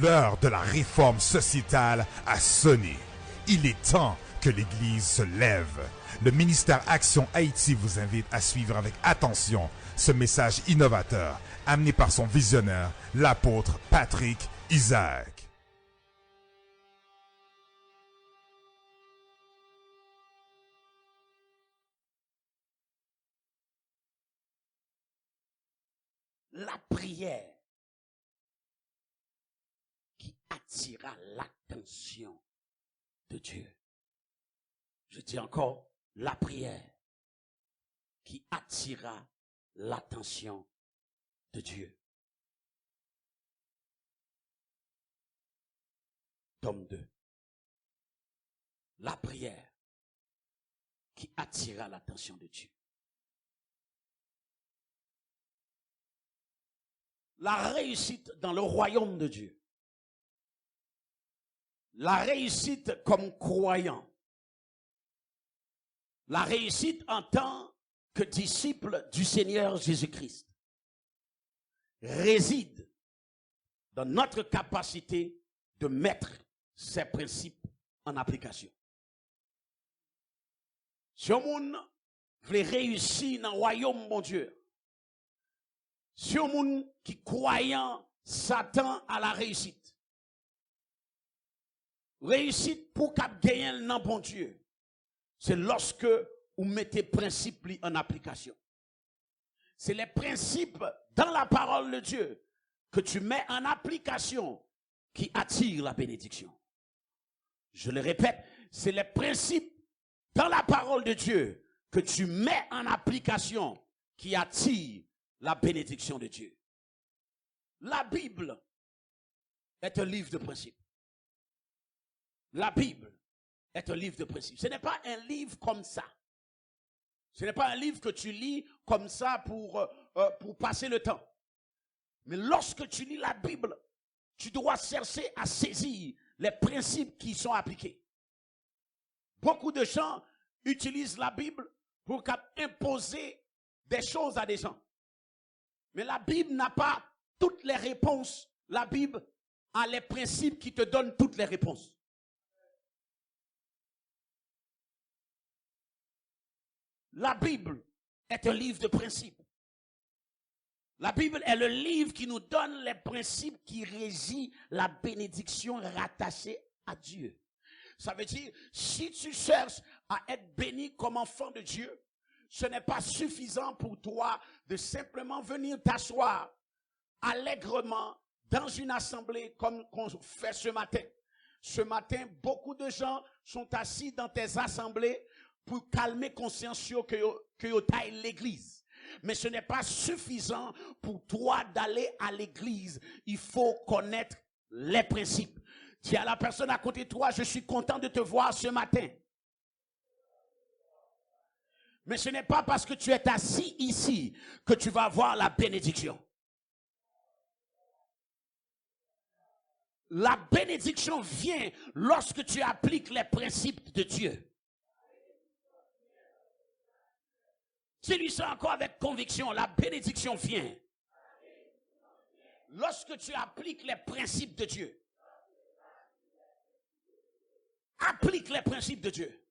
L'heure de la réforme sociétale a sonné. Il est temps que l'Église se lève. Le ministère Action Haïti vous invite à suivre avec attention ce message innovateur amené par son visionnaire, l'apôtre Patrick Isaac. La prière qui attira l'attention de Dieu. Je dis encore, la prière qui attira l'attention de Dieu. Tome 2. La prière qui attira l'attention de Dieu. La réussite dans le royaume de Dieu. La réussite comme croyant. La réussite en tant que disciple du Seigneur Jésus-Christ réside dans notre capacité de mettre ces principes en application. Si on veut réussir dans le royaume de Dieu, si on monde qui croyant s'attend à la réussite. Réussite pour qu'il gagne le nom bon Dieu. C'est lorsque vous mettez principes en application. C'est les principes dans la parole de Dieu que tu mets en application qui attirent la bénédiction. Je le répète, c'est les principes dans la parole de Dieu que tu mets en application qui attirent la bénédiction de Dieu. La Bible est un livre de principes. La Bible est un livre de principes. Ce n'est pas un livre comme ça. Ce n'est pas un livre que tu lis comme ça pour passer le temps. Mais lorsque tu lis la Bible, tu dois chercher à saisir les principes qui sont appliqués. Beaucoup de gens utilisent la Bible pour imposer des choses à des gens. Mais la Bible n'a pas toutes les réponses. La Bible a les principes qui te donnent toutes les réponses. La Bible est un livre de principes. La Bible est le livre qui nous donne les principes qui régissent la bénédiction rattachée à Dieu. Ça veut dire, si tu cherches à être béni comme enfant de Dieu, ce n'est pas suffisant pour toi de simplement venir t'asseoir allègrement dans une assemblée comme qu'on fait ce matin. Ce matin, beaucoup de gens sont assis dans tes assemblées pour calmer conscience que yo taille l'église. Mais ce n'est pas suffisant pour toi d'aller à l'église. Il faut connaître les principes. Dis à la personne à côté de toi, je suis content de te voir ce matin. Mais ce n'est pas parce que tu es assis ici que tu vas avoir la bénédiction. La bénédiction vient lorsque tu appliques les principes de Dieu. Dis-lui ça encore avec conviction, la bénédiction vient lorsque tu appliques les principes de Dieu. Applique les principes de Dieu.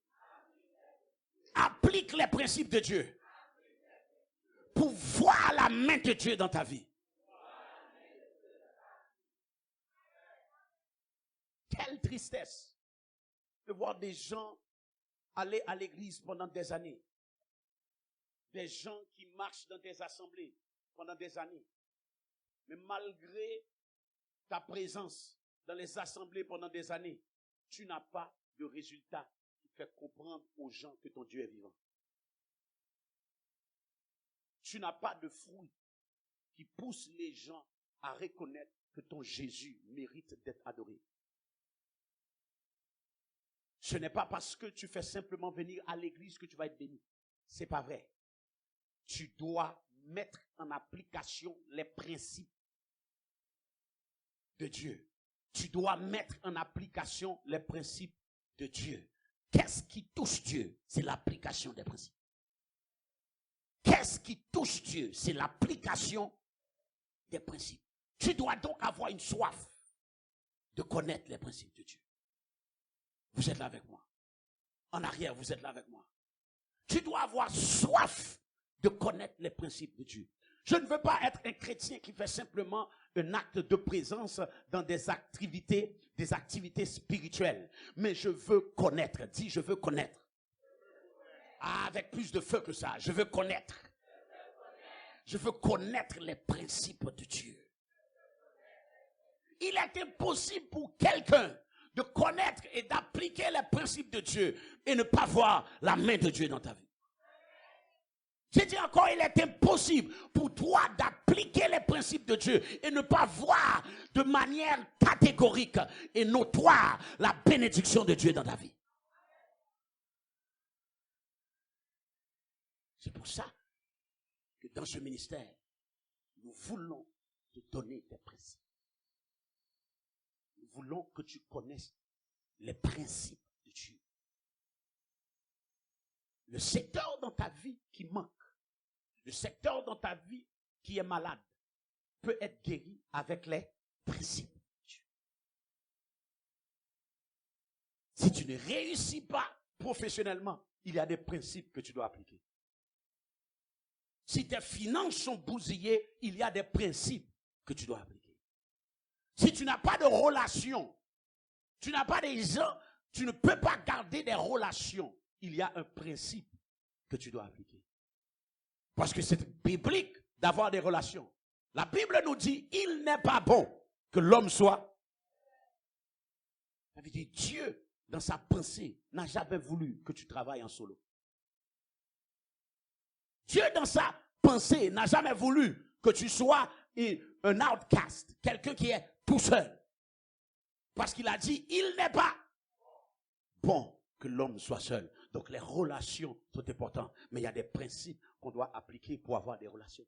Applique les principes de Dieu pour voir la main de Dieu dans ta vie. Quelle tristesse de voir des gens aller à l'église pendant des années. Des gens qui marchent dans des assemblées pendant des années. Mais malgré ta présence dans les assemblées pendant des années, tu n'as pas de résultat qui fait comprendre aux gens que ton Dieu est vivant. Tu n'as pas de fruit qui pousse les gens à reconnaître que ton Jésus mérite d'être adoré. Ce n'est pas parce que tu fais simplement venir à l'église que tu vas être béni. C'est pas vrai. Tu dois mettre en application les principes de Dieu. Tu dois mettre en application les principes de Dieu. Qu'est-ce qui touche Dieu? C'est l'application des principes. Qu'est-ce qui touche Dieu? C'est l'application des principes. Tu dois donc avoir une soif de connaître les principes de Dieu. Vous êtes là avec moi. En arrière, vous êtes là avec moi. Tu dois avoir soif de connaître les principes de Dieu. Je ne veux pas être un chrétien qui fait simplement un acte de présence dans des activités spirituelles. Mais je veux connaître. Dis, je veux connaître. Ah, avec plus de feu que ça. Je veux connaître. Je veux connaître les principes de Dieu. Il est impossible pour quelqu'un de connaître et d'appliquer les principes de Dieu et ne pas voir la main de Dieu dans ta vie. J'ai dit encore, il est impossible pour toi d'appliquer les principes de Dieu et ne pas voir de manière catégorique et notoire la bénédiction de Dieu dans ta vie. C'est pour ça que dans ce ministère, nous voulons te donner des principes. Nous voulons que tu connaisses les principes de Dieu. Le secteur dans ta vie qui manque, le secteur dans ta vie qui est malade, peut être guéri avec les principes de Dieu. Si tu ne réussis pas professionnellement, il y a des principes que tu dois appliquer. Si tes finances sont bousillées, il y a des principes que tu dois appliquer. Si tu n'as pas de relation, tu n'as pas des gens, tu ne peux pas garder des relations. Il y a un principe que tu dois appliquer. Parce que c'est biblique d'avoir des relations. La Bible nous dit, il n'est pas bon que l'homme soit. Ça veut dire, Dieu, dans sa pensée, n'a jamais voulu que tu travailles en solo. Dieu, dans sa pensée, n'a jamais voulu que tu sois un outcast, quelqu'un qui est tout seul. Parce qu'il a dit, il n'est pas bon que l'homme soit seul. Donc les relations sont importantes. Mais il y a des principes qu'on doit appliquer pour avoir des relations.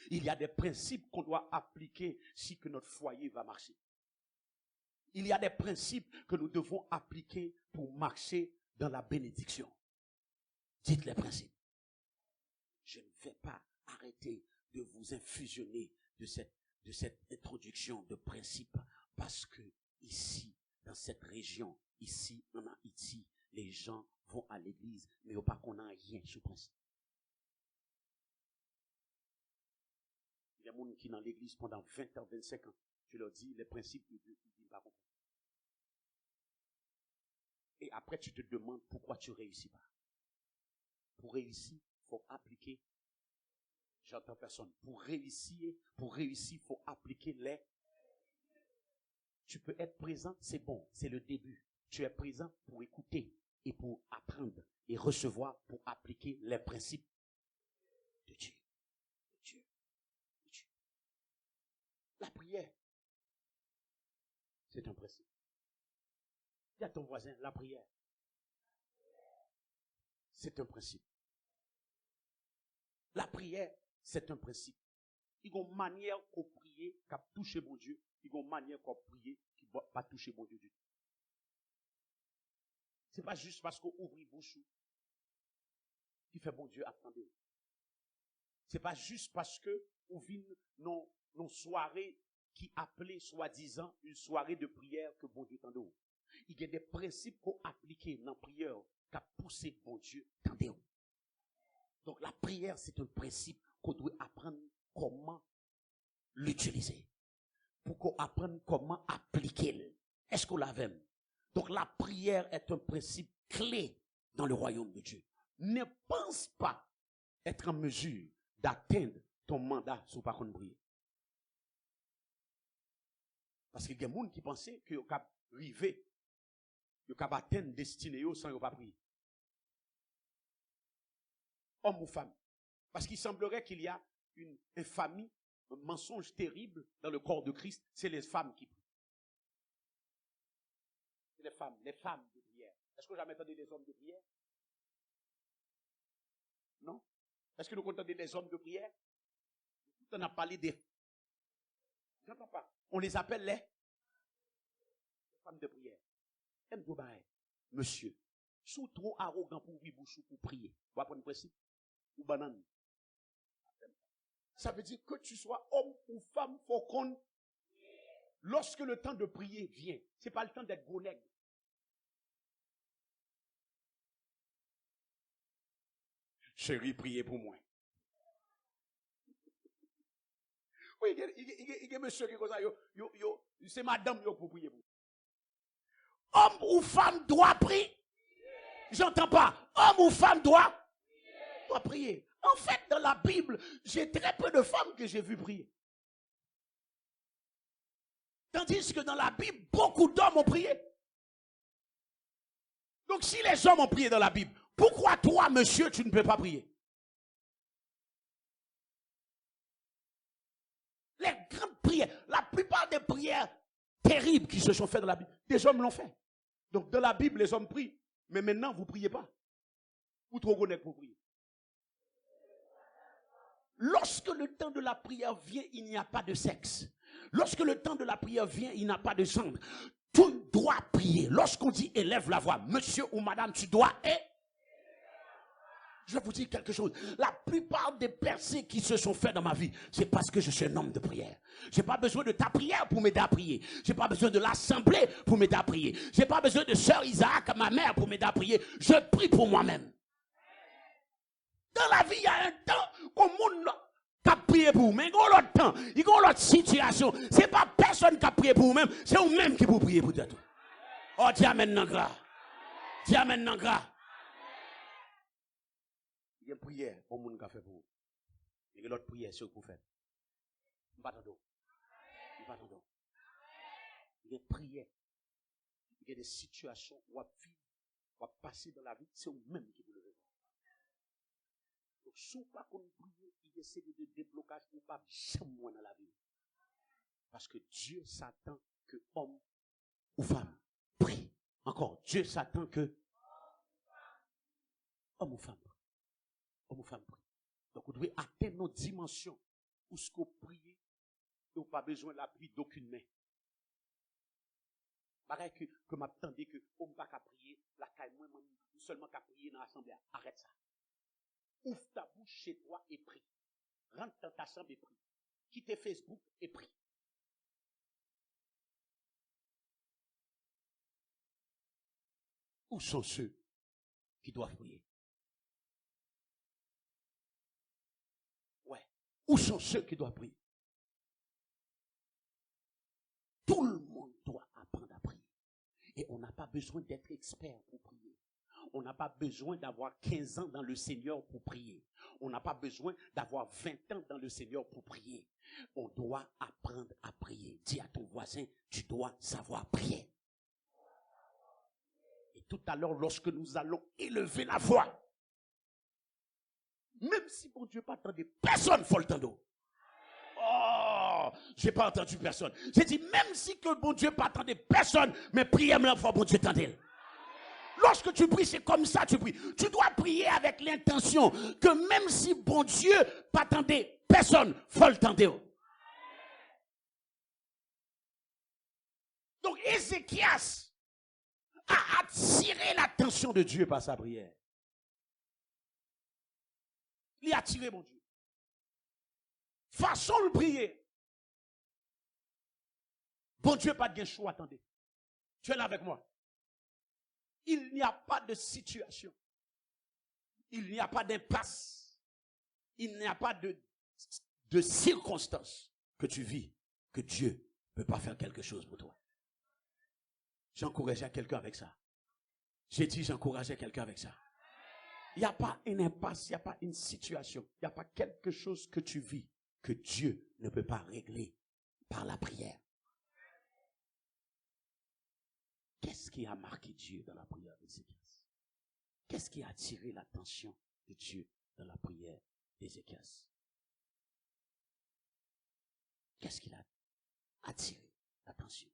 Il y a des principes qu'on doit appliquer si que notre foyer va marcher. Il y a des principes que nous devons appliquer pour marcher dans la bénédiction. Dites les principes. Je ne vais pas arrêter de vous infusionner de cette introduction de principes parce que ici, dans cette région, ici en Haïti, les gens vont à l'église, mais au pas qu'on n'a rien sur principe. Il y a des gens qui sont dans l'église pendant 20 ans, 25 ans. Je leur dis les principes de Dieu, ils ne disent pas comprendre. Et après, tu te demandes pourquoi tu ne réussis pas. Pour réussir, il faut appliquer. J'entends personne. Pour réussir, il faut appliquer les. Tu peux être présent, c'est bon, c'est le début. Tu es présent pour écouter et pour apprendre et recevoir pour appliquer les principes de Dieu. De Dieu. De Dieu. La prière, c'est un principe. Dis à ton voisin, la prière, c'est un principe. La prière, c'est un principe. Il y a une manière qu'on prie qui a touché mon Dieu. Il y a une manière qu'on prie qui ne va pas toucher mon Dieu du tout. Ce n'est pas juste parce qu'on ouvre bouche qui fait mon Dieu attendre. Ce n'est pas juste parce que on vit nos soirées qui appelaient soi-disant une soirée de prière que bon Dieu t'en. Il y a des principes qu'on applique dans la prière qui a poussé bon Dieu t'en. Donc la prière, c'est un principe qu'on doit apprendre comment l'utiliser. Pour qu'on apprenne comment appliquer. Est-ce qu'on l'avait? Donc la prière est un principe clé dans le royaume de Dieu. Ne pense pas être en mesure d'atteindre ton mandat sous par contre prier. Parce qu'il y a des gens qui pensaient que vous pouvez arriver, vous pouvez atteindre destinée sans ne pas prier. Homme ou femme. Parce qu'il semblerait qu'il y a une infamie, un mensonge terrible dans le corps de Christ, c'est les femmes qui prient. C'est les femmes de prière. Est-ce que vous avez entendu des hommes de prière? Non? Est-ce que nous entendons des hommes de prière? On a parlé des... J'entends pas. On les appelle les femmes de prière. Monsieur, sous trop arrogant pour vivre pour prier. Vous apprenez le principe? Ou banane. Ça veut dire que tu sois homme ou femme, faut qu'on. lorsque le temps de prier vient, ce n'est pas le temps d'être gros nègre. Chérie, priez pour moi. Oui, il y a monsieur qui est comme ça, c'est madame pour prier pour. Homme ou femme doit prier. J'entends pas. Homme ou femme doit prier. En fait, dans la Bible, j'ai très peu de femmes que j'ai vues prier. Tandis que dans la Bible, beaucoup d'hommes ont prié. Donc si les hommes ont prié dans la Bible, pourquoi toi, monsieur, tu ne peux pas prier? Les grandes prières, la plupart des prières terribles qui se sont faites dans la Bible, des hommes l'ont fait. Donc dans la Bible, les hommes prient. Mais maintenant, vous ne priez pas. Vous trop honnête pour prier. Lorsque le temps de la prière vient, il n'y a pas de sexe. Lorsque le temps de la prière vient, il n'y a pas de sang. Tu dois prier. Lorsqu'on dit élève la voix, monsieur ou madame, tu dois Je vais vous dire quelque chose. La plupart des percées qui se sont faites dans ma vie, c'est parce que je suis un homme de prière. J'ai pas besoin de ta prière pour m'aider à prier. J'ai pas besoin de l'assemblée pour m'aider à prier. J'ai pas besoin de sœur Isaac, ma mère, pour m'aider à prier. Je prie pour moi-même. Dans la vie, il y a un temps où le monde a prié pour vous. Mais il y a l'autre temps, il y a l'autre situation. C'est pas personne qui a prié pour vous-même, c'est vous-même qui vous priez pour tout. Oh, dis amen nan gras. Dis amen nan gras. Il y a une prière pour le monde qui a fait pour vous. Il y a l'autre prière sur vous faites. Pas d'eau. Pas d'eau. Il y a des prières. Il y a des situations où on vit, où on passer dans la vie, c'est vous-même qui vous le faites. Donc, si vous ne pouvez pas prier, il essaie de déblocage ou pas jamais dans la vie. Parce que Dieu s'attend que homme ou femme prie. Encore, Dieu s'attend que homme ou femme prie. Homme ou femme prie. Donc, vous devez atteindre nos dimensions où ce que vous priez, et vous n'avez pas besoin de l'appui d'aucune main. Pareil que m'attendez que on ne va pas prier, la caille moi seulement qu'à prier dans l'assemblée. Arrête ça. Ouvre ta bouche chez toi et prie. Rentre dans ta chambre et prie. Quitte Facebook et prie. Où sont ceux qui doivent prier? Ouais. Où sont ceux qui doivent prier? Tout le monde doit apprendre à prier. Et on n'a pas besoin d'être expert pour prier. On n'a pas besoin d'avoir 15 ans dans le Seigneur pour prier. On n'a pas besoin d'avoir 20 ans dans le Seigneur pour prier. On doit apprendre à prier. Dis à ton voisin, tu dois savoir prier. Et tout à l'heure, lorsque nous allons élever la voix, même si mon Dieu pas entendu, personne ne faut le tendre. Oh, j'ai pas entendu personne. J'ai dit, même si que bon Dieu pas entendu personne, mais priez la fois, bon Dieu t'entende. Lorsque tu pries, c'est comme ça tu pries. Tu dois prier avec l'intention que même si bon Dieu pas attendait personne, faut le tendre. Donc Ézéchias a attiré l'attention de Dieu par sa prière. Il a attiré mon Dieu. Façon de prier. Bon Dieu pas de choix, attendez. Tu es là avec moi. Il n'y a pas de situation. Il n'y a pas d'impasse. Il n'y a pas de circonstance que tu vis que Dieu ne peut pas faire quelque chose pour toi. J'encourageais quelqu'un avec ça. J'ai dit j'encourageais quelqu'un avec ça. Il n'y a pas une impasse, il n'y a pas une situation, il n'y a pas quelque chose que tu vis que Dieu ne peut pas régler par la prière. Qu'est-ce qui a marqué Dieu dans la prière d'Ézéchias? Qu'est-ce qui a attiré l'attention de Dieu dans la prière d'Ézéchias? Qu'est-ce qui a attiré l'attention?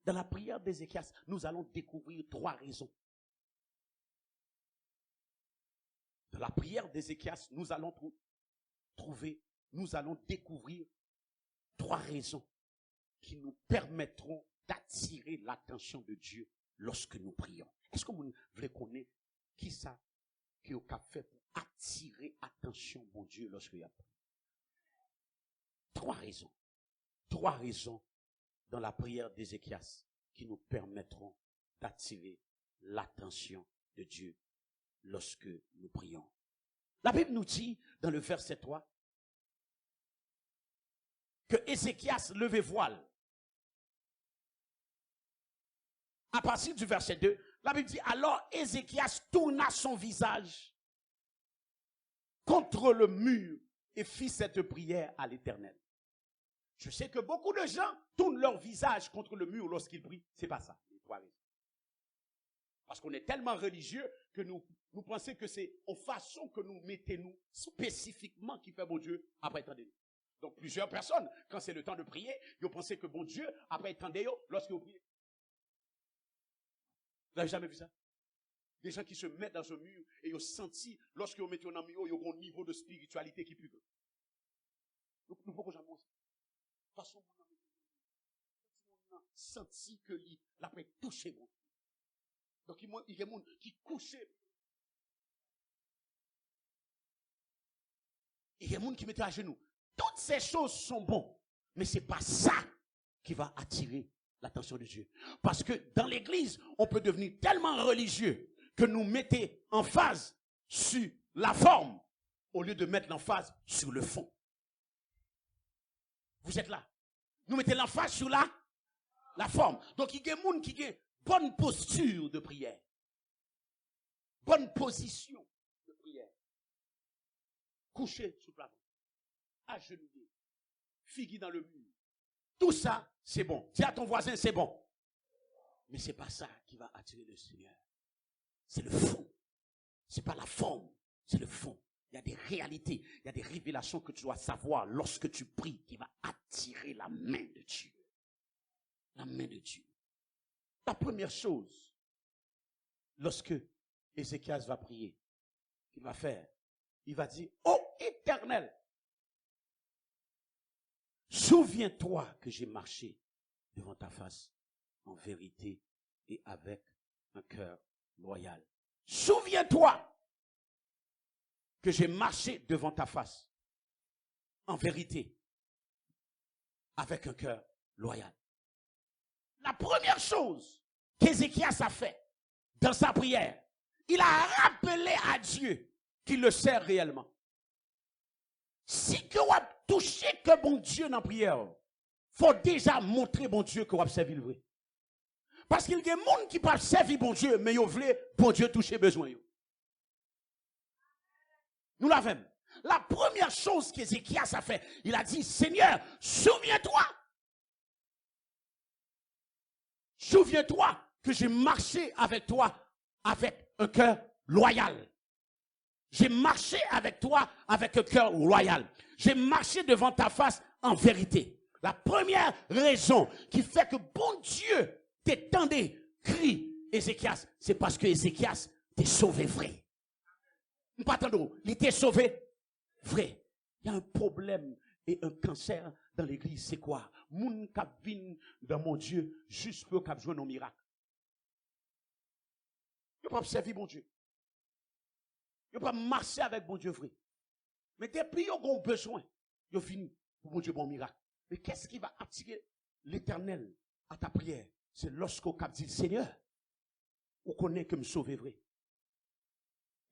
Dans la prière d'Ézéchias, nous allons découvrir 3 raisons. Dans la prière d'Ézéchias, nous allons découvrir 3 raisons qui nous permettront d'attirer l'attention de Dieu lorsque nous prions. Est-ce que vous voulez connaître qui ça qui a fait pour attirer l'attention de Dieu lorsque il a prié? 3 raisons. 3 raisons dans la prière d'Ézéchias qui nous permettront d'attirer l'attention de Dieu lorsque nous prions. La Bible nous dit dans le verset 3 que Ézéchias levait voile. À partir du verset 2, la Bible dit, alors Ézéchias tourna son visage contre le mur et fit cette prière à l'Éternel. Je sais que beaucoup de gens tournent leur visage contre le mur lorsqu'ils prient. C'est pas ça. Parce qu'on est tellement religieux que nous pensons que c'est en façon que nous mettons-nous spécifiquement qui fait bon Dieu après attendez. Donc plusieurs personnes, quand c'est le temps de prier, ils pensent que bon Dieu après attendez lorsqu'ils prient. Vous n'avez jamais vu ça? Des gens qui se mettent dans un mur et ils ont senti, lorsqu'ils mettent dans un mur, ils ont un niveau de spiritualité qui est plus grand. Donc nous ne pouvons jamais voir ça. De toute façon, on a senti que l'après touché bon. Donc il y a des gens qui couchaient. Il y a des gens qui mettaient à genoux. Toutes ces choses sont bonnes, mais ce n'est pas ça qui va attirer l'attention de Dieu. Parce que dans l'église, on peut devenir tellement religieux que nous mettons en phase sur la forme au lieu de mettre l'emphase sur le fond. Vous êtes là. Nous mettons l'emphase sur la forme. Donc il y a des gens qui ont bonne posture de prière. Bonne position de prière. Couché sous plafond. Agenouillé. Figui dans le mur. Tout ça, c'est bon. Dis à ton voisin, c'est bon. Mais ce n'est pas ça qui va attirer le Seigneur. C'est le fond. Ce n'est pas la forme, c'est le fond. Il y a des réalités, il y a des révélations que tu dois savoir lorsque tu pries qui va attirer la main de Dieu. La main de Dieu. La première chose, lorsque Ézéchias va prier, qu'il va faire, il va dire, ô Éternel, souviens-toi que j'ai marché devant ta face en vérité et avec un cœur loyal. Souviens-toi que j'ai marché devant ta face en vérité avec un cœur loyal. La première chose qu'Ézéchias a fait dans sa prière, il a rappelé à Dieu qu'il le sert réellement. Si que vous avez touché que bon Dieu dans la prière, faut déjà montrer bon Dieu que vous avez servi le vrai. Parce qu'il y a des gens qui peuvent servir bon Dieu, mais ils veulent bon Dieu toucher besoin. Nous l'avons. La première chose qu'Ézéchias a fait, il a dit, Seigneur, souviens-toi. Souviens-toi que j'ai marché avec toi avec un cœur loyal. J'ai marché avec toi avec un cœur loyal. J'ai marché devant ta face en vérité. La première raison qui fait que bon Dieu t'étendait, crie Ézéchias, c'est parce que Ézéchias t'est sauvé vrai. Pas attendre, il t'est sauvé vrai. Il y a un problème et un cancer dans l'église, c'est quoi? Moun k'ap vin dans mon Dieu juste pour k'ap jouer nos miracles. Il ne pas servir bon Dieu. Il ne pas marcher avec bon Dieu vrai. Mais depuis qu'ils ont besoin, ils ont fini pour bon Dieu bon miracle. Mais qu'est-ce qui va attirer l'Éternel à ta prière? C'est lorsqu'on cap dit Seigneur, on connaît que me sauver vrai.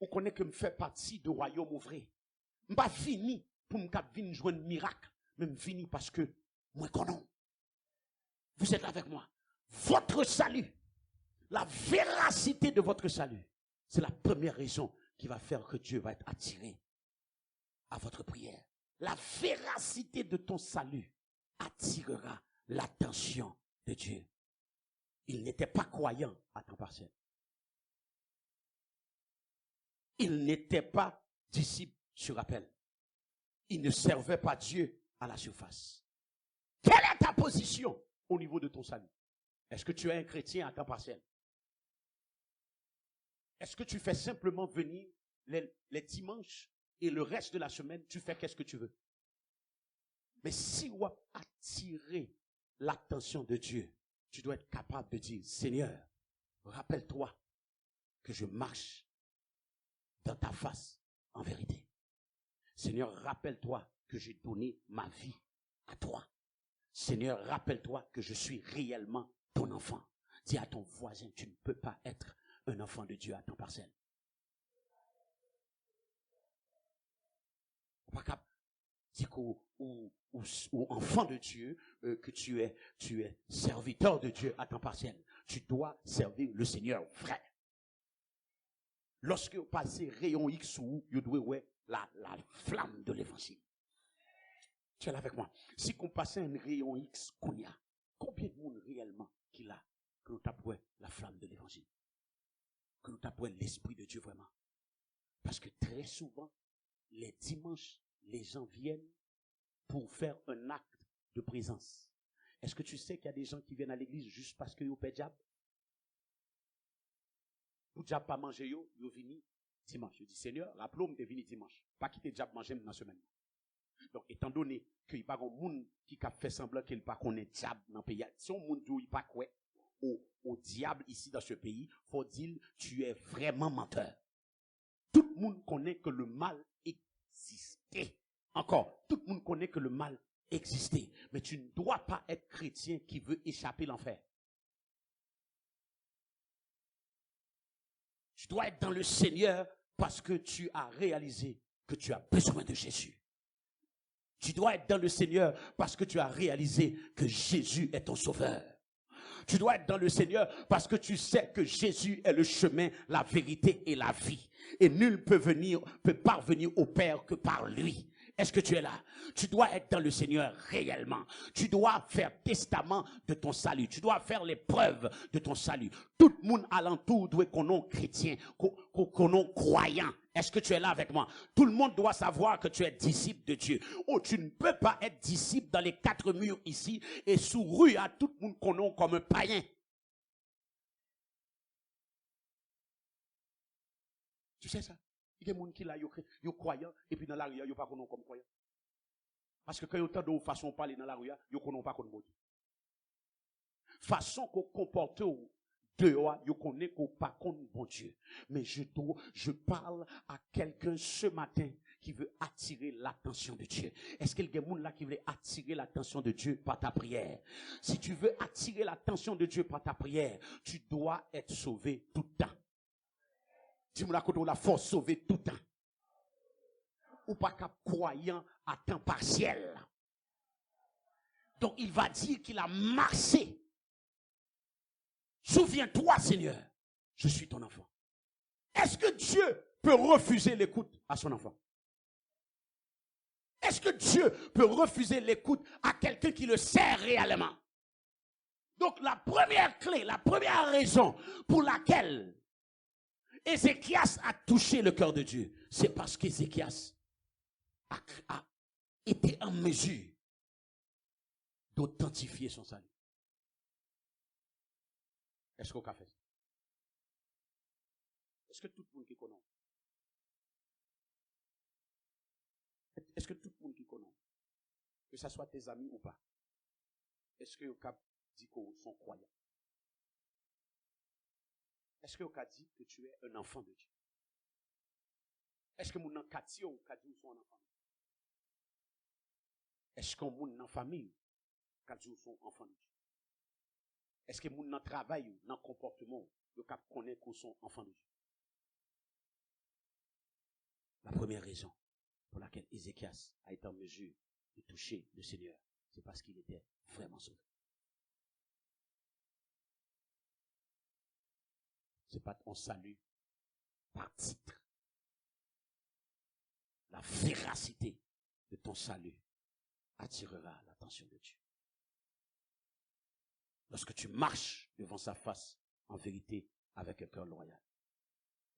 On connaît que me fait partie du royaume vrai. Je ne pas fini pour me cap venir jouer un miracle, mais me fini parce que moi connais. Vous êtes avec moi. Votre salut, la véracité de votre salut, c'est la première raison qui va faire que Dieu va être attiré à votre prière. La véracité de ton salut attirera l'attention de Dieu. Il n'était pas croyant à temps partiel. Il n'était pas disciple sur appel. Il ne servait pas Dieu à la surface. Quelle est ta position au niveau de ton salut? Est-ce que tu es un chrétien à temps partiel? Est-ce que tu fais simplement venir les dimanches et le reste de la semaine, tu fais qu'est-ce que tu veux? Mais si on a attiré l'attention de Dieu, tu dois être capable de dire, Seigneur, rappelle-toi que je marche dans ta face en vérité. Seigneur, rappelle-toi que j'ai donné ma vie à toi. Seigneur, rappelle-toi que je suis réellement ton enfant. Dis à ton voisin, tu ne peux pas être un enfant de Dieu à temps partiel. Pas capable. Dis ou enfant de Dieu, que tu es serviteur de Dieu à temps partiel. Tu dois servir le Seigneur vrai. Lorsque vous passez rayon X ou vous devez la flamme de l'évangile. Tu es là avec moi. Si on passait un rayon X qu'on y a, combien de monde réellement qu'il a que nous tapons la flamme de l'évangile? Que nous tapons l'esprit de Dieu vraiment? Parce que très souvent, les dimanches, les gens viennent pour faire un acte de présence. Est-ce que tu sais qu'il y a des gens qui viennent à l'église juste parce qu'ils ont fait diable? Pour diable pas manger, ils viennent dimanche. Je dis, Seigneur, rappelons-moi de venir dimanche. Pas quitter diable manger dans la semaine. Donc, étant donné qu'il n'y a pas de monde qui a fait semblant qu'il n'y a pas qu'on est diable dans le pays, si on monde dit pas quoi au diable ici dans ce pays, faut dire, tu es vraiment menteur. Tout le monde connaît que le mal existait. Encore, tout le monde connaît que le mal existait. Mais tu ne dois pas être chrétien qui veut échapper l'enfer. Tu dois être dans le Seigneur parce que tu as réalisé que tu as besoin de Jésus. Tu dois être dans le Seigneur parce que tu as réalisé que Jésus est ton sauveur. Tu dois être dans le Seigneur parce que tu sais que Jésus est le chemin, la vérité et la vie. Et nul peut parvenir au Père que par lui. Est-ce que tu es là? Tu dois être dans le Seigneur réellement. Tu dois faire testament de ton salut. Tu dois faire les preuves de ton salut. Tout le monde alentour doit qu'on est chrétien, qu'on est croyant. Est-ce que tu es là avec moi? Tout le monde doit savoir que tu es disciple de Dieu. Oh, tu ne peux pas être disciple dans les 4 murs ici et sourire à tout le monde qu'on est comme un païen. Tu sais ça? Il y a des gens qui là, ils croyant, et puis dans la rue, ils ne pas comme croyant. Parce que quand ils entendent de façon de parler dans la rue, ils ne connaissent pas comme bon Dieu. Façon qu'on comporte dehors, ils ne connaissent pas comme bon Dieu. Mais je parle à quelqu'un ce matin qui veut attirer l'attention de Dieu. Est-ce qu'il y a des gens là qui veulent attirer l'attention de Dieu par ta prière? Si tu veux attirer l'attention de Dieu par ta prière, tu dois être sauvé tout le temps. Dis-moi là, la force sauver tout le temps. Ou pas qu'à croyant à temps partiel. Donc il va dire qu'il a marché. Souviens-toi, Seigneur, je suis ton enfant. Est-ce que Dieu peut refuser l'écoute à son enfant? Est-ce que Dieu peut refuser l'écoute à quelqu'un qui le sert réellement? Donc la première clé, la première raison pour laquelle Ézéchias a touché le cœur de Dieu, c'est parce qu'Ézéchias a été en mesure d'authentifier son salut. Est-ce qu'on a fait ça? Est-ce que tout le monde qui connaît? Est-ce que tout le monde qui connaît, que ce soit tes amis ou pas, est-ce que vous avez dit qu'ils sont croyants? Est-ce que vous avez dit que tu es un enfant de Dieu? Est-ce que mon nom Cathy ou Kadji sont un enfant de Dieu? Est-ce que mon nom famille Kadji sont enfant de Dieu? Est-ce que mon nom travail ou dans comportement vous connaissez qu'ils sont enfants de Dieu? La première raison pour laquelle Ézéchias a été en mesure de toucher le Seigneur, c'est parce qu'il était vraiment sauvé. C'est pas ton salut par titre. La véracité de ton salut attirera l'attention de Dieu. Lorsque tu marches devant sa face, en vérité, avec un cœur loyal.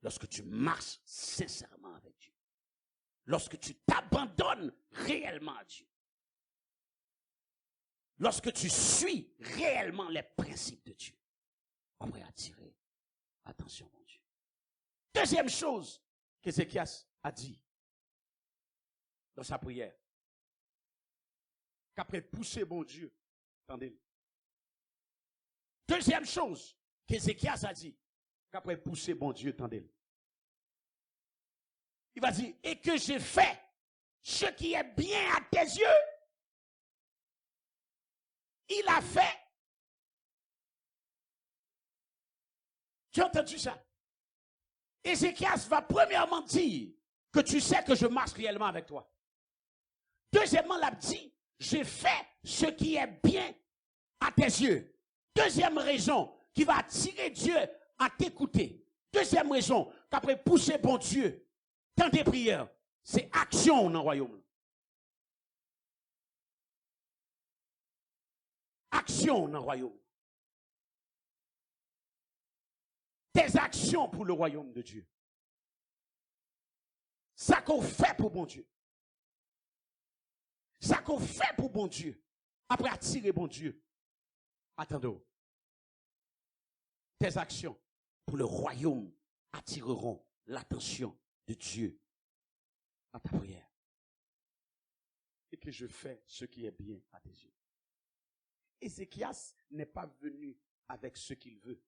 Lorsque tu marches sincèrement avec Dieu. Lorsque tu t'abandonnes réellement à Dieu. Lorsque tu suis réellement les principes de Dieu. On va attirer attention mon Dieu. Deuxième chose qu'Ézéchias a dit dans sa prière. Qu'après pousser mon Dieu, attendez. Deuxième chose qu'Ézéchias a dit, qu'après pousser mon Dieu, attendez. Il va dire, et que j'ai fait ce qui est bien à tes yeux. il a fait. Tu as entendu ça? Ézéchias va premièrement dire que tu sais que je marche réellement avec toi. Deuxièmement, il a dit, j'ai fait ce qui est bien à tes yeux. Deuxième raison qui va attirer Dieu à t'écouter. Deuxième raison qu'après pousser bon Dieu dans tes prières, c'est action dans le royaume. Action dans le royaume. Tes actions pour le royaume de Dieu. Ça qu'on fait pour bon Dieu. Ça qu'on fait pour bon Dieu. Après attirer bon Dieu. Attendez. Tes actions pour le royaume attireront l'attention de Dieu à ta prière. Et que je fais ce qui est bien à tes yeux. Ézéchias n'est pas venu avec ce qu'il veut.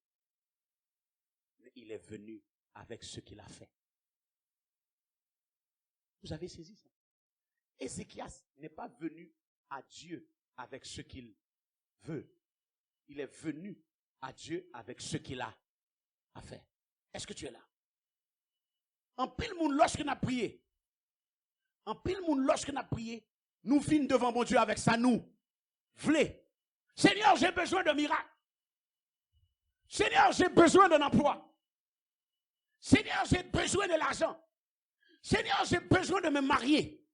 Mais il est venu avec ce qu'il a fait. Vous avez saisi ça? Ézéchias n'est pas venu à Dieu avec ce qu'il veut. Il est venu à Dieu avec ce qu'il a fait. Est-ce que tu es là? En pile monde, lorsqu'on a prié, nous venons devant mon Dieu avec ça, nous voulons. Seigneur, j'ai besoin de miracles. Seigneur, j'ai besoin d'un emploi. Seigneur, j'ai besoin de l'argent. Seigneur, j'ai besoin de me marier.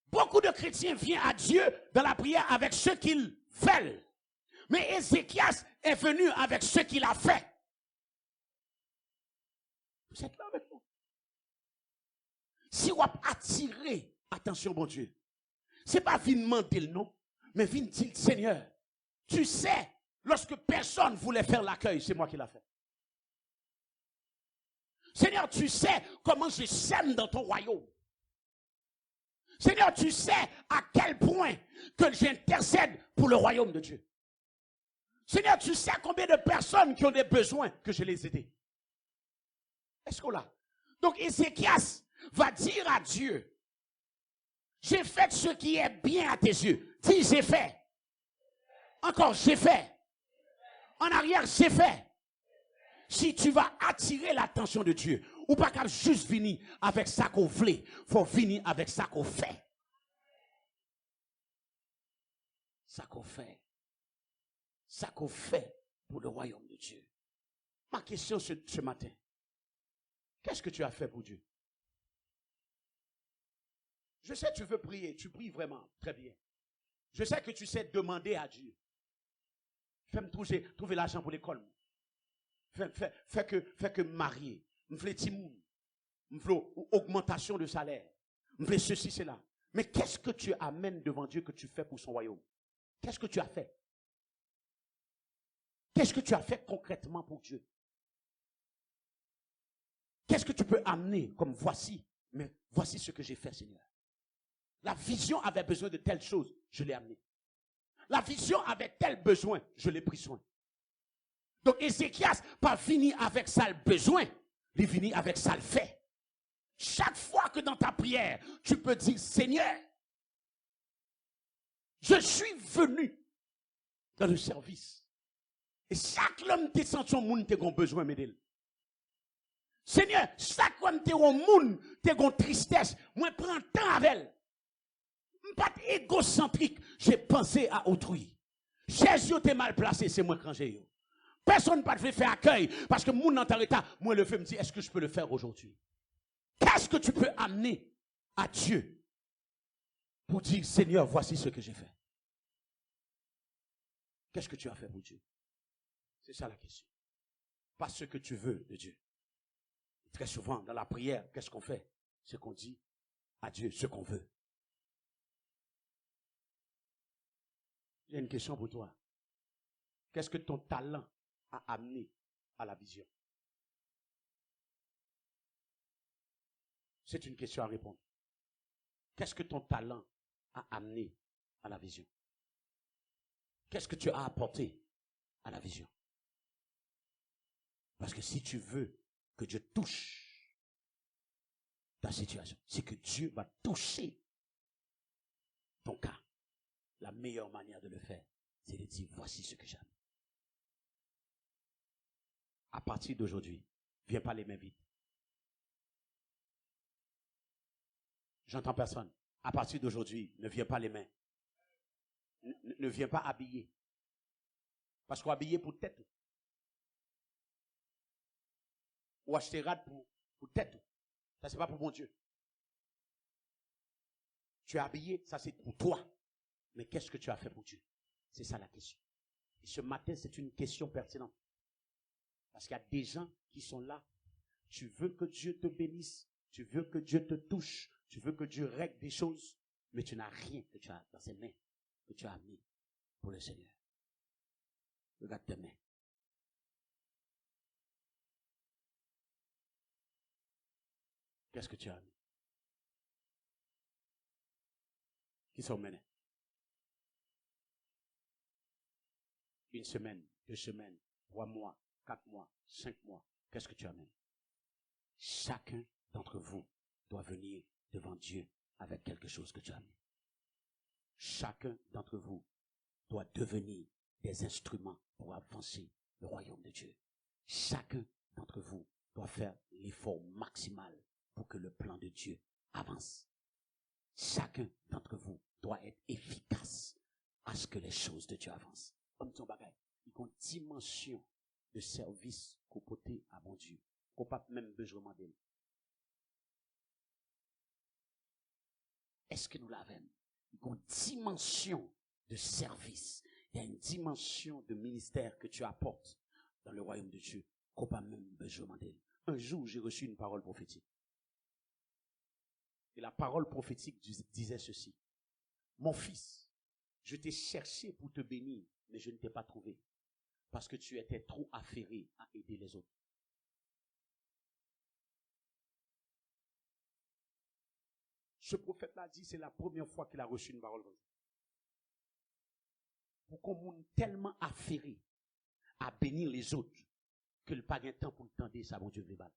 Beaucoup de chrétiens viennent à Dieu dans la prière avec ce qu'ils veulent. Mais Ézéchias est venu avec ce qu'il a fait. Vous êtes là avec moi? Si on attire attention, mon Dieu, ce n'est pas venir demander le nom, mais venir dire, Seigneur, tu sais, lorsque personne voulait faire l'accueil, c'est moi qui l'ai fait. Seigneur, tu sais comment je sème dans ton royaume. Seigneur, tu sais à quel point que j'intercède pour le royaume de Dieu. Seigneur, tu sais combien de personnes qui ont des besoins que je les aide. Est-ce qu'on l'a? Donc, Ézéchias va dire à Dieu, j'ai fait ce qui est bien à tes yeux. Dis, j'ai fait. Encore, j'ai fait. En arrière, j'ai fait. Si tu vas attirer l'attention de Dieu, ou pas qu'à juste venir avec ça qu'on voulait, faut venir avec ça qu'on fait. Ça qu'on fait. Ça qu'on fait pour le royaume de Dieu. Ma question ce matin, qu'est-ce que tu as fait pour Dieu? Je sais que tu veux prier, tu pries vraiment très bien. Je sais que tu sais demander à Dieu. Fais-moi trouver l'argent pour l'école. Fais que marier. Me fais timoun. Me fais augmentation de salaire. Me fais ceci, cela. Mais qu'est-ce que tu amènes devant Dieu que tu fais pour son royaume? Qu'est-ce que tu as fait? Qu'est-ce que tu as fait concrètement pour Dieu? Qu'est-ce que tu peux amener comme voici? Mais voici ce que j'ai fait, Seigneur. La vision avait besoin de telle chose, je l'ai amené. La vision avait tel besoin, je l'ai pris soin. Donc Ézéchias pas fini avec ça le besoin, il finit avec ça le fait. Chaque fois que dans ta prière, tu peux dire, Seigneur, je suis venu dans le service. Et chaque homme te sent son monde, te gon besoin m'aider. Seigneur, chaque homme te gon monde, te gon tristesse, moi prends temps avec elle. Pas égocentrique, j'ai pensé à autrui. Jésus t'es mal placé, c'est moi qui range. Personne ne peut faire accueil parce que mon dans ta état, moi le fait me dit, est-ce que je peux le faire aujourd'hui? Qu'est-ce que tu peux amener à Dieu pour dire, Seigneur, voici ce que j'ai fait? Qu'est-ce que tu as fait pour Dieu? C'est ça la question. Pas ce que tu veux de Dieu. Très souvent, dans la prière, qu'est-ce qu'on fait? C'est qu'on dit à Dieu ce qu'on veut. J'ai une question pour toi. Qu'est-ce que ton talent a amené à la vision? C'est une question à répondre. Qu'est-ce que ton talent a amené à la vision? Qu'est-ce que tu as apporté à la vision? Parce que si tu veux que Dieu touche ta situation, c'est que Dieu va toucher ton cas. La meilleure manière de le faire, c'est de dire, voici ce que j'ai amené. À partir d'aujourd'hui, viens pas les mains vides. J'entends personne. À partir d'aujourd'hui, ne viens pas les mains. Ne viens pas habillé. Parce qu'on habillé pour tête. Ou acheter rad pour tête. Ça, c'est pas pour mon Dieu. Tu es habillé, ça c'est pour toi. Mais qu'est-ce que tu as fait pour Dieu? C'est ça la question. Et ce matin, c'est une question pertinente. Parce qu'il y a des gens qui sont là. Tu veux que Dieu te bénisse. Tu veux que Dieu te touche. Tu veux que Dieu règle des choses. Mais tu n'as rien que tu as dans ses mains. Que tu as amené pour le Seigneur. Regarde tes mains. Qu'est-ce que tu as amené? Qui sont menés? Une semaine, 2 semaines, 3 mois, 4 mois, 5 mois. Qu'est-ce que tu amènes? Chacun d'entre vous doit venir devant Dieu avec quelque chose que tu as amené. Chacun d'entre vous doit devenir des instruments pour avancer le royaume de Dieu. Chacun d'entre vous doit faire l'effort maximal pour que le plan de Dieu avance. Chacun d'entre vous doit être efficace à ce que les choses de Dieu avancent. Comme ton bagage, il y a une dimension de service qu'on peut à mon Dieu, qu'on n'a pas même besoin de demander. Est-ce que nous l'avons? Il y a une dimension de service, il y a une dimension de ministère que tu apportes dans le royaume de Dieu, qu'on n'a pas même besoin de demander. Un jour, j'ai reçu une parole prophétique. Et la parole prophétique disait ceci. Mon fils, je t'ai cherché pour te bénir, mais je ne t'ai pas trouvé. Parce que tu étais trop affairé à aider les autres. Ce prophète-là dit, c'est la première fois qu'il a reçu une parole comme ça. Pour qu'on monde tellement affairé à bénir les autres, que le pas de temps pour le tendre, ça, mon Dieu, les balles.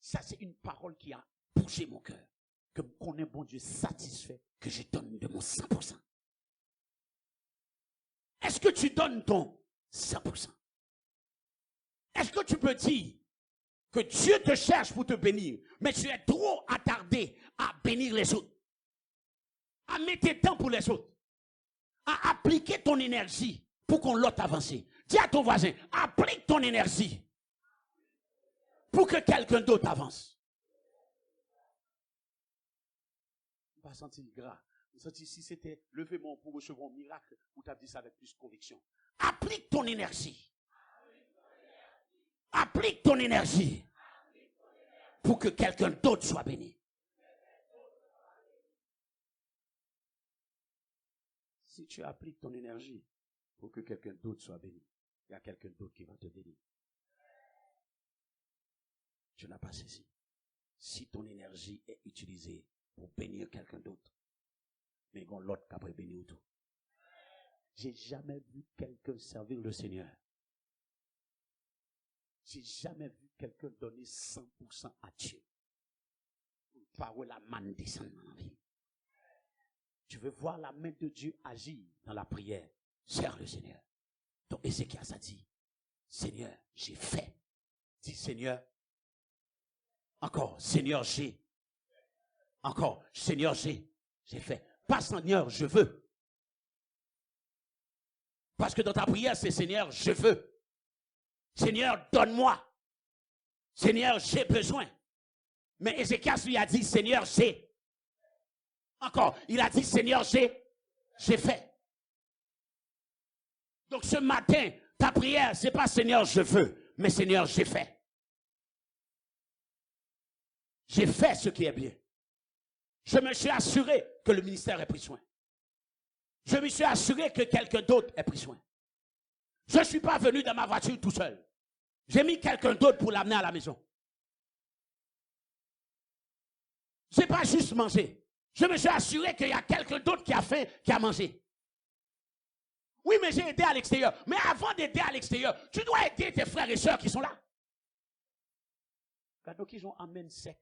Ça, c'est une parole qui a bougé mon cœur. Que je connais, bon Dieu, satisfait, que je donne de mon 100%. Est-ce que tu donnes ton 100%? Est-ce que tu peux dire que Dieu te cherche pour te bénir, mais tu es trop attardé à bénir les autres, à mettre temps pour les autres, à appliquer ton énergie pour qu'on l'autre avance? Dis à ton voisin, applique ton énergie pour que quelqu'un d'autre avance. On va sentir gras. On va sentir si c'était levez-moi pour recevoir un miracle, ou tu as dit ça avec plus de conviction. Applique ton énergie. Applique ton énergie pour que quelqu'un d'autre soit béni. Si tu appliques ton énergie pour que quelqu'un d'autre soit béni, il y a quelqu'un d'autre qui va te bénir. Tu n'as pas saisi. Si ton énergie est utilisée pour bénir quelqu'un d'autre, mais quand l'autre qui a béni tout. J'ai jamais vu quelqu'un servir le Seigneur. J'ai jamais vu quelqu'un donner 100% à Dieu. Par où la manne descend dans la vie. Tu veux voir la main de Dieu agir dans la prière. Sers le Seigneur. Donc Ézéchias a dit, Seigneur, j'ai fait. Dis Seigneur. Encore, Seigneur, j'ai. Encore, Seigneur, j'ai fait. Pas Seigneur, je veux. Parce que dans ta prière, c'est Seigneur, je veux. Seigneur, donne-moi. Seigneur, j'ai besoin. Mais Ézéchias lui a dit, Seigneur, j'ai. Encore, il a dit, Seigneur, j'ai fait. Donc ce matin, ta prière, c'est pas Seigneur, je veux, mais Seigneur, j'ai fait. J'ai fait ce qui est bien. Je me suis assuré que le ministère ait pris soin. Je me suis assuré que quelqu'un d'autre ait pris soin. Je ne suis pas venu dans ma voiture tout seul. J'ai mis quelqu'un d'autre pour l'amener à la maison. Ce n'est pas juste manger. Je me suis assuré qu'il y a quelqu'un d'autre qui a faim, qui a mangé. Oui, mais j'ai aidé à l'extérieur. Mais avant d'aider à l'extérieur, tu dois aider tes frères et sœurs qui sont là. Quand ils ont amène sec.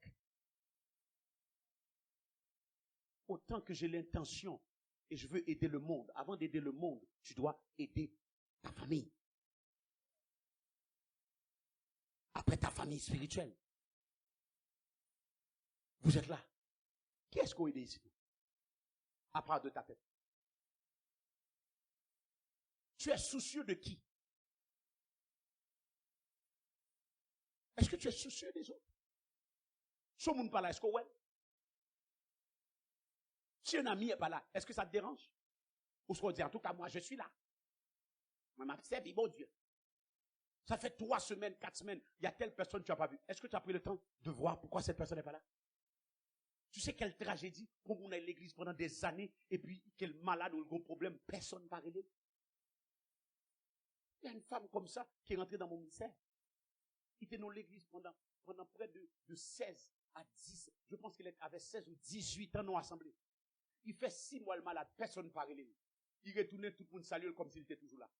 Autant que j'ai l'intention, et je veux aider le monde. Avant d'aider le monde, tu dois aider ta famille. Après ta famille spirituelle. Vous êtes là. Qui est-ce qu'on aide ici? À part de ta tête. Tu es soucieux de qui? Est-ce que tu es soucieux des autres? Si on n'est pas là, est-ce qu'on est? Si un ami n'est pas là, est-ce que ça te dérange? Ou ce qu'on dit, en tout cas, moi, je suis là. Moi, ma servi, bon Dieu. Ça fait 3 semaines, 4 semaines, il y a telle personne que tu n'as pas vue. Est-ce que tu as pris le temps de voir pourquoi cette personne n'est pas là? Tu sais quelle tragédie pour on est à l'église pendant des années et puis quel malade ou un gros problème, personne ne va régler. Il y a une femme comme ça qui est rentrée dans mon ministère. Il était dans l'église pendant près de 16 à 10. Je pense qu'il avait 16 ou 18 ans dans l'assemblée. Il fait 6 mois le malade, personne ne va régler. Il retournait, tout le monde salue comme s'il était toujours là.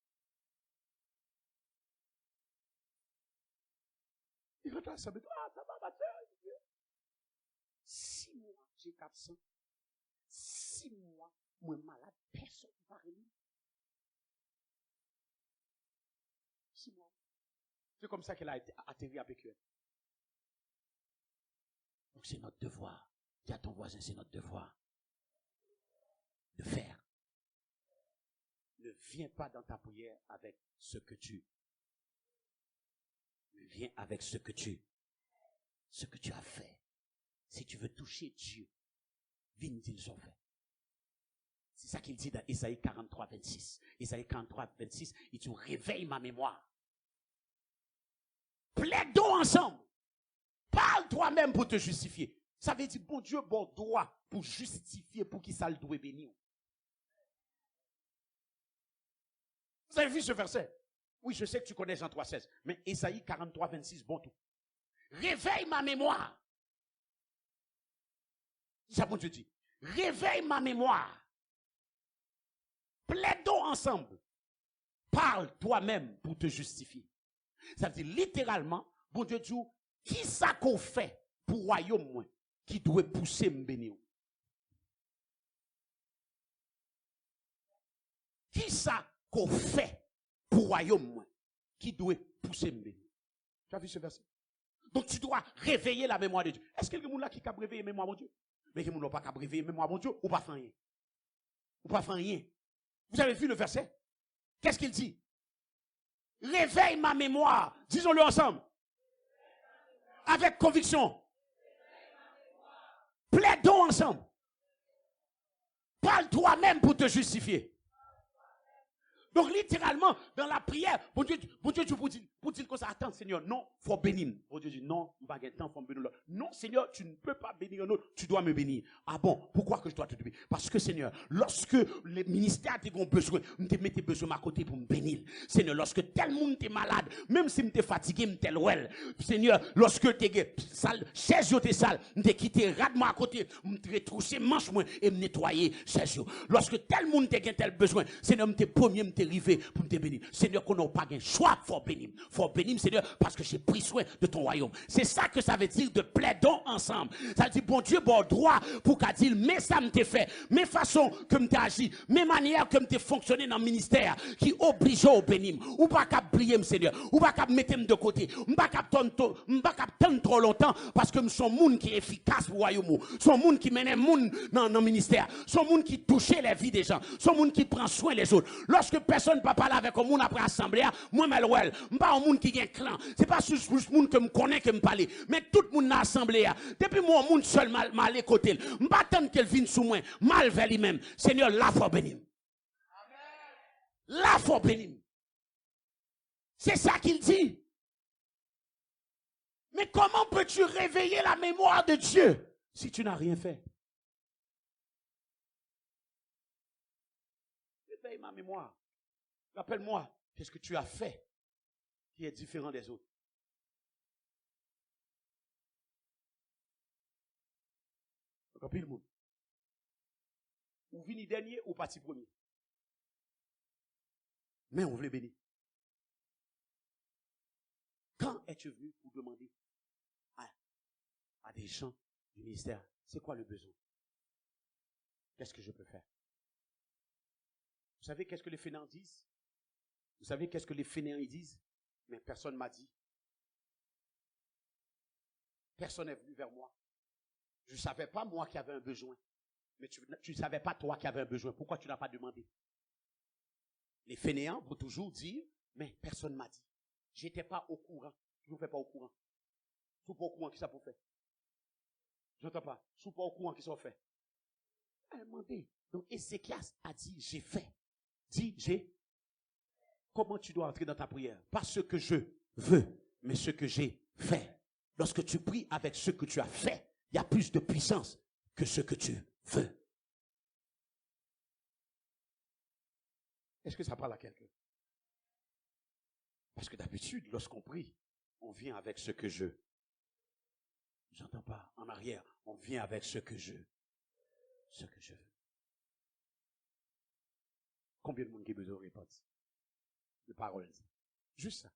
Il rentre à l'assemblée. Ah, ça va, ma soeur. 6 mois, j'ai 400. 6 mois, moi malade, personne ne va régler. 6 mois. C'est comme ça qu'elle a été atterri à PQL. Donc c'est notre devoir. Dis à ton voisin, c'est notre devoir de faire. Ne viens pas dans ta prière avec ce que tu. Mais viens avec ce que tu as fait. Si tu veux toucher Dieu, viens dire son fait. C'est ça qu'il dit dans Ésaïe 43, 26. Ésaïe 43, 26, il dit, réveille ma mémoire. Plaidons ensemble. Parle toi-même pour te justifier. Ça veut dire, bon Dieu, bon droit pour justifier, pour qu'il ça le doit bénir. Vous avez vu ce verset? Oui, je sais que tu connais Jean 3, 16. Mais Ésaïe 43, 26, bon tout. Réveille ma mémoire. C'est ça, bon Dieu dit. Réveille ma mémoire. Plaidons ensemble. Parle toi-même pour te justifier. Ça veut dire littéralement, bon Dieu dit, qui ça qu'on fait pour le royaume moins, qui doit pousser me bénir? Qui ça qu'on fait pour le royaume moins, qui doit pousser me bénir? Tu as vu ce verset? Donc tu dois réveiller la mémoire de Dieu. Est-ce que quelqu'un là qui a réveillé la mémoire de Dieu? Mais quelqu'un n'a pas réveillé la mémoire de Dieu ou pas faire rien? Ou pas faire rien? Vous avez vu le verset? Qu'est-ce qu'il dit? Réveille ma mémoire. Disons-le ensemble. Avec conviction. Plaidons ensemble. Parle toi-même pour te justifier. Donc littéralement, dans la prière, bon Dieu pour dire que ça, attends Seigneur, non, faut bénir. Bon Dieu dit, non, pas de temps, faut me bénir. Non Seigneur, tu ne peux pas bénir un autre, tu dois me bénir. Ah bon, pourquoi que je dois te bénir? Parce que Seigneur, lorsque les ministères ont besoin, je mets besoin à côté pour me bénir. Seigneur, lorsque tel monde est malade, même si je suis fatigué, je suis well. Seigneur, lorsque tu es sale, chaise yo t'es sale, je quitté rade-moi à côté, je retroussé manche moi et me nettoyer chaise yo. Lorsque tel monde te tel besoin, Seigneur, je premier, je arrivé pour te bénir. Seigneur, qu'on n'a pas de choix, faut bénir. Faut bénir, Seigneur, parce que j'ai pris soin de ton royaume. C'est ça que ça veut dire de plaidons ensemble. Ça veut dire, bon Dieu, bon droit, pour qu'à dire, mais ça me t'est fait, mes façons que me t'ai agi, mes manières que me t'ai fonctionné dans le ministère, qui oblige au bénir. Ou pas qu'à briller, Seigneur. Ou pas qu'à mettre de côté. Ou pas qu'à attendre trop longtemps, parce que nous sommes monde qui est efficace pour le royaume. Son monde qui mène monde dans le ministère. Son monde qui touche les vies des gens. Son monde qui prend soin des autres. Lorsque personne ne peut parler avec un monde après l'assemblée, moi, je ne suis pas un monde qui a un clan. Ce n'est pas juste le monde que je connais que je parle. Mais tout le monde dans l'assemblée. Depuis moi, un monde seul mal écouté. Je ne suis pas attendre qu'elle vienne sous moi. Mal vers lui-même. Seigneur, là, il faut bénir. Là, il faut bénir. C'est ça qu'il dit. Mais comment peux-tu réveiller la mémoire de Dieu si tu n'as rien fait? Réveille ma mémoire. Rappelle-moi, qu'est-ce que tu as fait qui est différent des autres? Rappelle le monde. Ou vini dernier ou parti premier. Mais on veut bénir. Quand es-tu venu pour demander à des gens du ministère, c'est quoi le besoin? Qu'est-ce que je peux faire? Vous savez qu'est-ce que les fainéants disent? Vous savez qu'est-ce que les fainéants ils disent? Mais personne ne m'a dit. Personne n'est venu vers moi. Je ne savais pas moi qui avait un besoin. Mais tu ne savais pas toi qui avait un besoin. Pourquoi tu n'as pas demandé? Les fainéants vont toujours dire, mais personne ne m'a dit. Je n'étais pas au courant. Je ne fais pas au courant. Je ne suis pas au courant qui ça pour faire. Je n'entends pas. Je ne suis pas au courant qui ça fait. Demandez. Donc Ézéchias a dit, j'ai fait. Dis, j'ai. Comment tu dois entrer dans ta prière? Pas ce que je veux, mais ce que j'ai fait. Lorsque tu pries avec ce que tu as fait, il y a plus de puissance que ce que tu veux. Est-ce que ça parle à quelqu'un? Parce que d'habitude, lorsqu'on prie, on vient avec ce que je. J'entends pas. En arrière, on vient avec ce que je veux. Combien de monde qui a besoin de répondre? De paroles. Juste ça.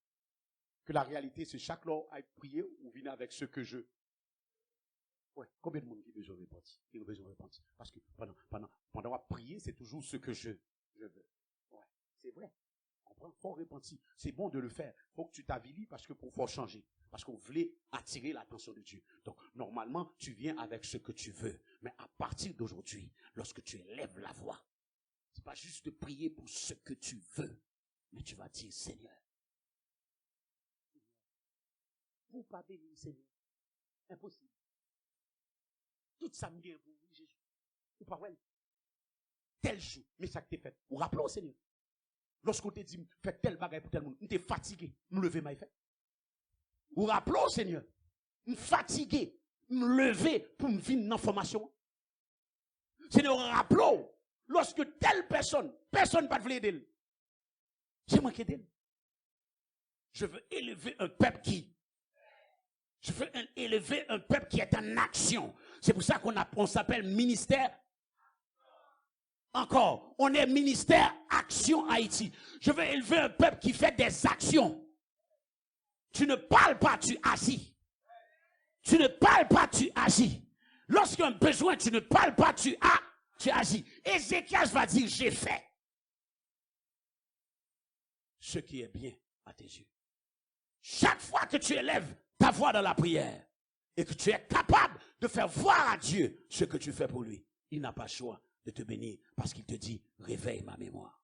Que la réalité, c'est chaque lors à prier ou venir avec ce que je. Ouais. Combien de monde qui a besoin de répondre? Qui a besoin de répondre? Parce que pendant à prier, c'est toujours ce que je veux. Ouais. C'est vrai. Il faut repentir. C'est bon de le faire. Il faut que tu t'avilis parce que pour pouvoir changer. Parce qu'on voulait attirer l'attention de Dieu. Donc, normalement, tu viens avec ce que tu veux. Mais à partir d'aujourd'hui, lorsque tu élèves la voix, c'est pas juste de prier pour ce que tu veux, mais tu vas dire, Seigneur, vous pas bénir, Seigneur. Impossible. Tout ça me vient pour vous, Jésus. Ou pas, ouais. Tel jour, mais ça que t'es fait. Ou rappelons, Seigneur. Lorsqu'on te dit, fais tel bagage pour tel monde, on t'es fatigué, me lever, m'a fait. Ou rappelons, Seigneur, me fatigué, me lever pour me vivre une information. Seigneur, rappelons, lorsque telle personne ne va te aider. J'ai manqué d'elle. Je veux élever un peuple qui. Je veux élever un peuple qui est en action. C'est pour ça qu'on s'appelle ministère. Encore, on est ministère Action Haïti. Je veux élever un peuple qui fait des actions. Tu ne parles pas, tu agis. Tu ne parles pas, tu agis. Lorsqu'il y a un besoin, tu ne parles pas, tu agis. Ézéchias va dire, j'ai fait ce qui est bien à tes yeux. Chaque fois que tu élèves ta voix dans la prière et que tu es capable de faire voir à Dieu ce que tu fais pour lui, il n'a pas le choix de te bénir parce qu'il te dit, réveille ma mémoire.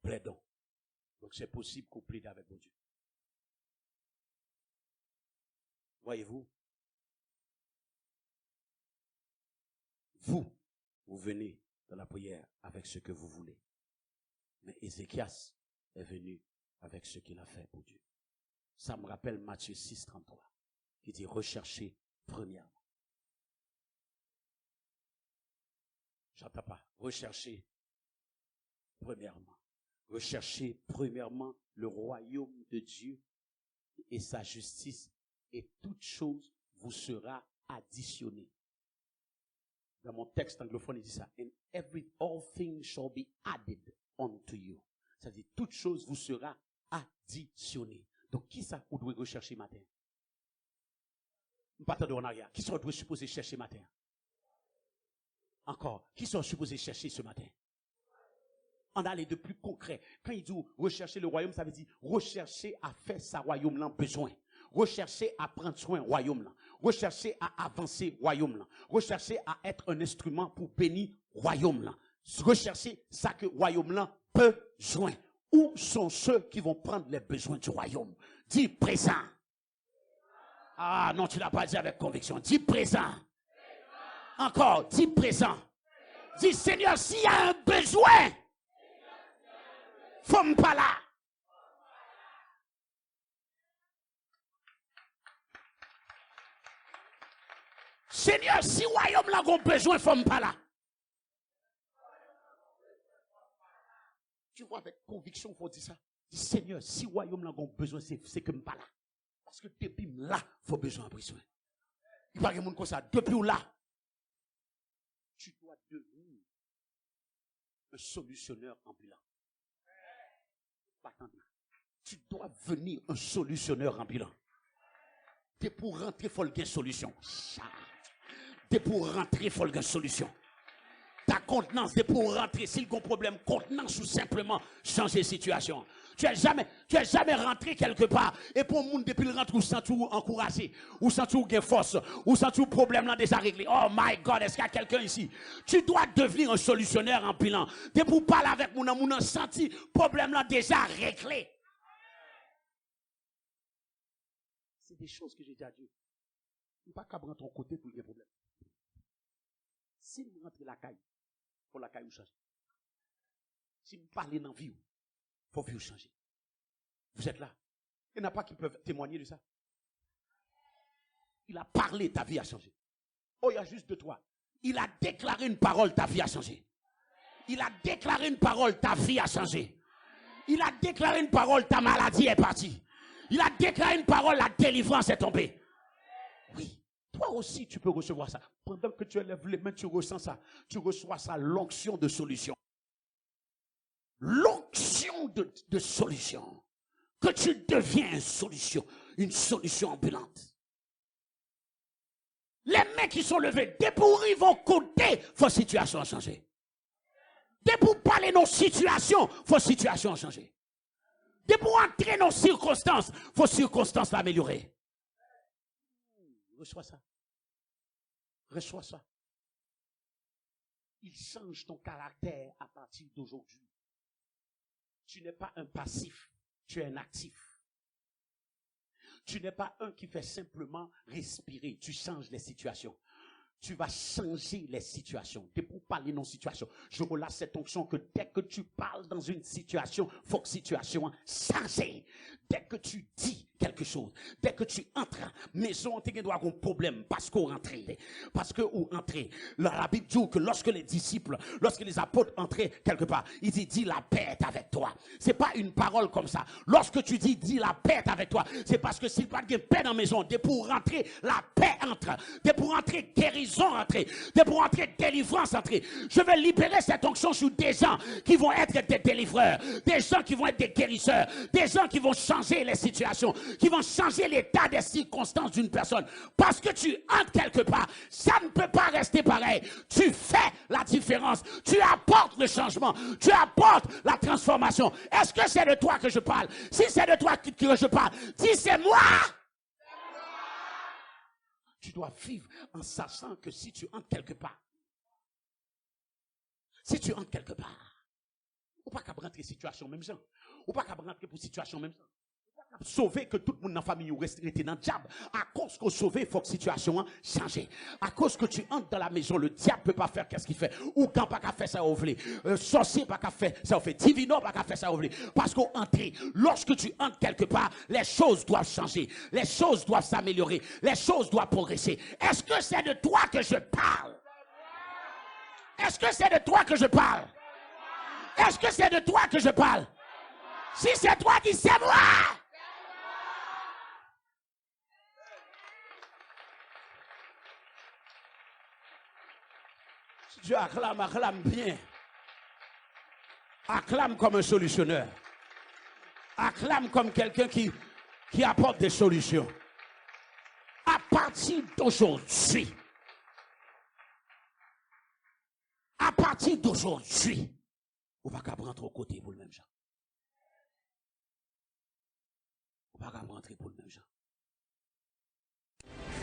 Plaidons. Donc c'est possible qu'on plaide avec mon Dieu. Voyez-vous, vous venez dans la prière avec ce que vous voulez. Mais Ézéchias est venu avec ce qu'il a fait pour Dieu. Ça me rappelle Matthieu 6, 33, qui dit recherchez premièrement. J'entends pas. Recherchez premièrement. Recherchez premièrement le royaume de Dieu et sa justice, et toute chose vous sera additionnée. Dans mon texte anglophone, il dit ça. And all things shall be added unto you. Ça dit, toute chose vous sera additionnée. Donc, qui ça vous devez rechercher matin? Pas de en arrière. Qui ça vous devez supposer chercher matin? Encore. Qui sont supposés chercher ce matin? On a les deux plus concrets. Quand il dit rechercher le royaume, ça veut dire rechercher à faire sa royaume là besoin. Rechercher à prendre soin royaume là. Rechercher à avancer royaume là. Rechercher à être un instrument pour bénir royaume là. Rechercher ça que royaume là besoin. Où sont ceux qui vont prendre les besoins du royaume? Dis présent. Ah non, tu l'as pas dit avec conviction. Dis présent. Encore, dis présent. Dis Seigneur, s'il y a un besoin, faut me pas là. Seigneur, si royaume là a besoin, faut me pas là. Tu vois, avec conviction, il faut dire ça. Dis Seigneur, si royaume là a besoin, c'est que me pas là. Parce que depuis là, il faut besoin de besoin. Il n'y a pas de monde comme ça. Depuis là, tu dois devenir un solutionneur ambulant. Pas attendre. Tu dois devenir un solutionneur ambulant. T'es pour rentrer, il faut une solution. T'es pour rentrer, il faut une solution. ta contenance, c'est pour rentrer. S'il y a un problème, contenance ou simplement changer situation. Tu es jamais rentré quelque part. Et pour le monde, depuis le rentre, ou sens tout encouragé, ou sens tout gain force, ou sens tout problème là déjà réglé. Oh my God, est-ce qu'il y a quelqu'un ici? Tu dois devenir un solutionnaire en bilan. Dès pour parler avec mon senti, problème là déjà réglé. C'est des choses que j'ai dit à Dieu. Il ne pas qu'à prendre ton côté pour les problèmes. Si vous rentrez la caille, il faut la caille changer. Si vous parlez dans la vie, il faut vivre changer. Vous êtes là. Il n'y en a pas qui peuvent témoigner de ça. Il a parlé, ta vie a changé. Oh, il y a juste de toi. Il a déclaré une parole, ta vie a changé. Il a déclaré une parole, ta vie a changé. Il a déclaré une parole, ta maladie est partie. Il a déclaré une parole, la délivrance est tombée. Oui, toi aussi tu peux recevoir ça. Pendant que tu élèves les mains, tu ressens ça. Tu reçois ça, l'onction de solution. L'onction de solution. Que tu deviens une solution ambulante. Les mains qui sont levées, dès pour ils vont côté, vos situations changer. Dès pour parler nos situations, vos situations changer. Dès pour entrer dans nos circonstances, vos circonstances améliorer. Reçois ça. Reçois ça. Il change ton caractère à partir d'aujourd'hui. Tu n'es pas un passif, tu es un actif. Tu n'es pas un qui fait simplement respirer, tu changes les situations. Tu vas changer les situations. Dès pour parler dans une situation, je relâche cette onction que dès que tu parles dans une situation, il faut que la situation change. Dès que tu dis quelque chose, dès que tu entres, maison, tu dois avoir un problème parce qu'on rentre. Parce que ou entrer. La Bible dit que lorsque les disciples, lorsque les apôtres entraient quelque part, il dit la paix est avec toi. C'est pas une parole comme ça. Lorsque tu dis la paix est avec toi, c'est parce que s'il n'y a pas de paix dans la maison, dès pour rentrer, la paix entre. Dès pour rentrer, guérison rentrer. Dès pour rentrer, délivrance rentrer. Je vais libérer cette onction sur des gens qui vont être des délivreurs, des gens qui vont être des guérisseurs, des gens qui vont changer les situations, qui vont changer l'état des circonstances d'une personne. Parce que tu entres quelque part, ça ne peut pas rester pareil. Tu fais la différence. Tu apportes le changement. Tu apportes la transformation. Est-ce que c'est de toi que je parle? Si c'est de toi que je parle, dis c'est moi. Tu dois vivre en sachant que si tu entres quelque part, ou pas qu'à rentrer situation même gens, ou pas qu'à rentrer pour situation même gens, sauver que tout le monde dans la famille reste dans le diable. À cause que sauver, il faut que la situation change. À cause que tu entres dans la maison, le diable ne peut pas faire qu'est-ce qu'il fait. Ou quand pas qu'à faire ça au vlé. Sorcier pas qu'à faire ça au fait. Divino pas qu'à faire ça au vlé. Parce qu'au entrer, lorsque tu entres quelque part, les choses doivent changer. Les choses doivent s'améliorer. Les choses doivent progresser. Est-ce que c'est de toi que je parle? Est-ce que c'est de toi que je parle? Est-ce que c'est de toi que je parle? Si c'est toi, dis c'est moi. Dieu acclame bien. Acclame comme un solutionneur. Acclame comme quelqu'un qui apporte des solutions. À partir d'aujourd'hui, on va pas rentrer au côté pour le même genre. On va pas rentrer pour le même genre.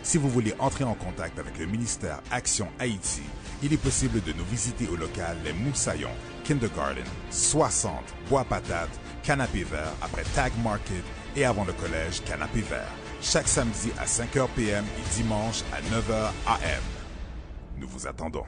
Si vous voulez entrer en contact avec le ministère Action Haïti, il est possible de nous visiter au local Les Moussaillons, Kindergarten, 60, Bois Patate, Canapé Vert, après Tag Market et avant le collège Canapé Vert. Chaque samedi à 5h PM et dimanche à 9h AM. Nous vous attendons.